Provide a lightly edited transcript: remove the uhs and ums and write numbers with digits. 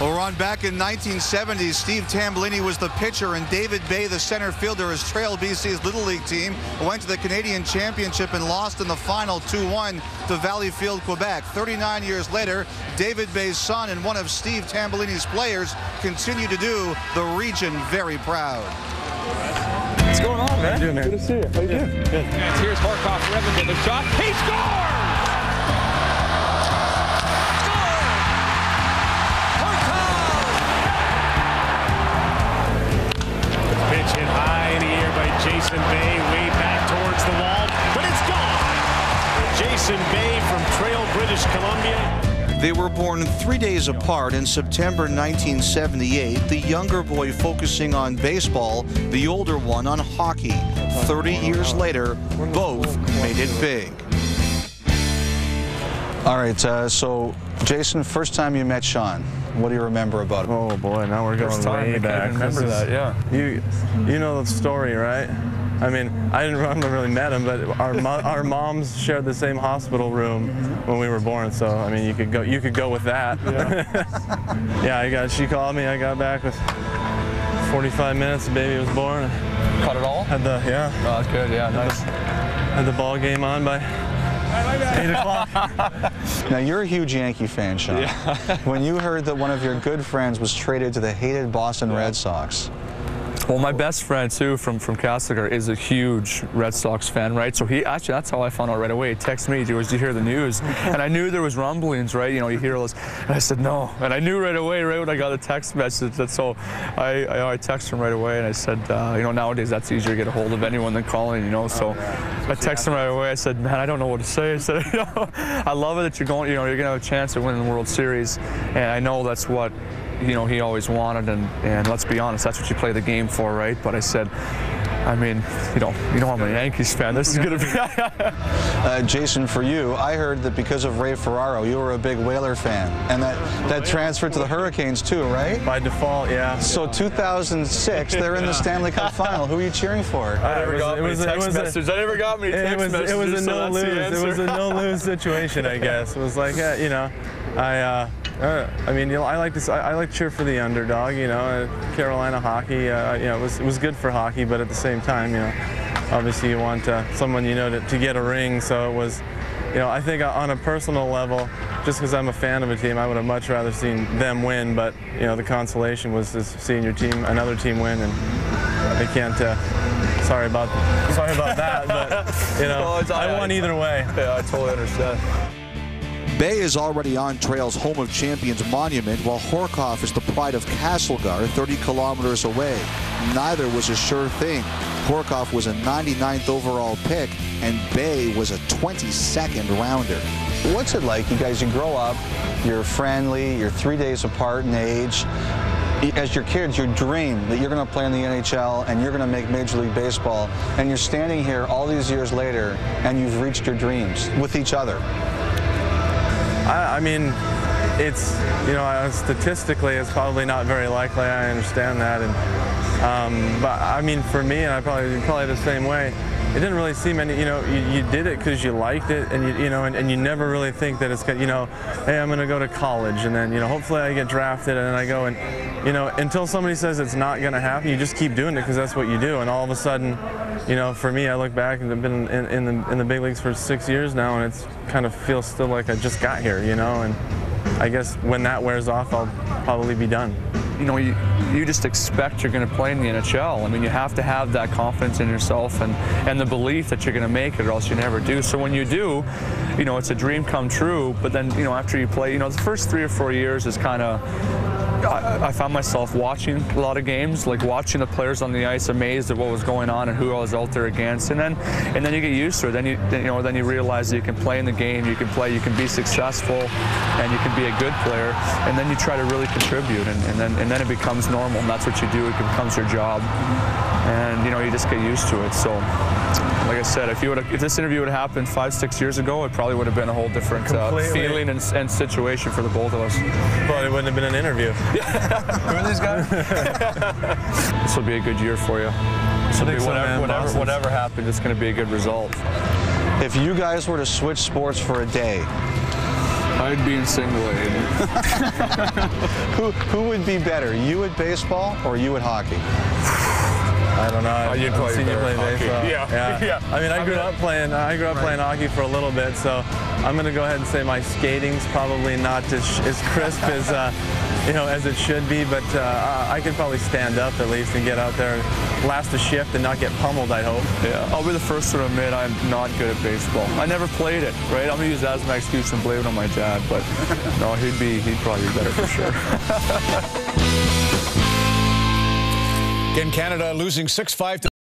Well, Ron, back in 1970s, Steve Tambellini was the pitcher and David Bay, the center fielder, has trailed BC's Little League team, went to the Canadian Championship and lost in the final 2-1 to Valleyfield, Quebec. 39 years later, David Bay's son and one of Steve Tambellini's players continue to do the region very proud. What's going on, man? How you doing, man? Good to see you. How you doing? Good. And here's Horcoff for Edmonton. The shot. He scores! Pitch hit high in the air by Jason Bay, way back towards the wall, but it's gone. Jason Bay from Trail, British Columbia. They were born 3 days apart in September 1978, the younger boy focusing on baseball, the older one on hockey. 30 years later, both made it big. All right, so Jason, first time you met Shawn, what do you remember about him? Oh boy, now we're going way back. I remember that, yeah. You know the story, right? I mean, I never really met him, but our moms shared the same hospital room when we were born. So I mean, you could go with that. Yeah. Yeah, she called me. I got back with 45 minutes. The baby was born. Caught it all? Had the Oh, that's good. Yeah, nice. Had the ball game on by 8 o'clock. Now, you're a huge Yankee fan, Shawn. Yeah. When you heard that one of your good friends was traded to the hated Boston Red Sox. Well, my best friend, too, from Castlegar is a huge Red Sox fan, right? So he actually, that's how I found out right away. He texted me, "Did you hear the news?" And I knew there was rumblings, right? You know, you hear all this. And I said, no. And I knew right away, right when I got the text message. And so I texted him right away, and I said, you know, nowadays that's easier to get a hold of anyone than calling, you know. So I texted him right away. I said, man, I don't know what to say. I said, you know, I love it that you're going, you know, you're going to have a chance at winning the World Series. And I know that's what, you know, he always wanted, and let's be honest, that's what you play the game for, right? But I said, I mean, you know I'm a Yankees fan. This is going to be... Jason, for you, I heard that because of Ray Ferraro, you were a big Whaler fan, and that transferred to the Hurricanes too, right? By default, yeah. So 2006, they're in the Stanley Cup final. Who are you cheering for? I never got many text messages. I never got many text messages. It was a no-lose. It was a no-lose situation, I guess. It was like, yeah, you know, I mean, you know, I like to cheer for the underdog. You know, Carolina hockey. You know, it was good for hockey, but at the same time, you know, obviously you want someone you know to get a ring. So it was, you know, I think on a personal level, just because I'm a fan of a team, I would have much rather seen them win. But you know, the consolation was just seeing another team win, and I can't. Sorry about that, but you know, I won either way. Yeah, I totally understand. Bay is already on Trail's Home of Champions monument, while Horcoff is the pride of Castlegar, 30 kilometers away. Neither was a sure thing. Horcoff was a 99th overall pick, and Bay was a 22nd rounder. What's it like? You guys, you grow up, you're friendly, you're 3 days apart in age. As your kids, you dream that you're going to play in the NHL and you're going to make Major League Baseball, and you're standing here all these years later, and you've reached your dreams with each other. I mean, it's, you know, statistically, it's probably not very likely. I understand that, and but I mean, for me, and I probably the same way. It didn't really seem any, you know, you did it because you liked it, and you know, and you never really think that it's, you know, hey, I'm going to go to college, and then, you know, hopefully I get drafted, and then I go, and, you know, until somebody says it's not going to happen, you just keep doing it because that's what you do, and all of a sudden, you know, for me, I look back and I've been in the big leagues for 6 years now, and it's kind of feels still like I just got here, you know, and I guess when that wears off, I'll probably be done. You know, you just expect you're going to play in the NHL. I mean, you have to have that confidence in yourself and the belief that you're going to make it, or else you never do. So when you do, you know, it's a dream come true. But then, you know, after you play, you know, the first 3 or 4 years is kind of, I found myself watching a lot of games, like watching the players on the ice, amazed at what was going on and who I was out there against. And then you get used to it. Then you realize that you can play in the game, you can be successful, and you can be a good player. And then you try to really contribute, and then it becomes normal. And that's what you do. It becomes your job, and you know, you just get used to it. So, like I said, if this interview would have happened 5-6 years ago, it probably would have been a whole different feeling and situation for the both of us. Probably wouldn't have been an interview. Who are these guys? This will be a good year for you. This will be whatever happens, it's going to be a good result. If you guys were to switch sports for a day, I'd be in single A. Who would be better, you at baseball or you at hockey? I don't know. You'd probably seen you play hockey. baseball. Yeah. I mean, I grew up playing hockey for a little bit, so I'm going to go ahead and say my skating's probably not as crisp as as it should be, but I could probably stand up at least and get out there, last a shift, and not get pummeled, I hope. Yeah, I'll be the first to admit I'm not good at baseball. I never played it, right? I'm going to use that as my excuse and blame it on my dad, but no, he'd probably be better for sure. Again, Canada losing 6-5 to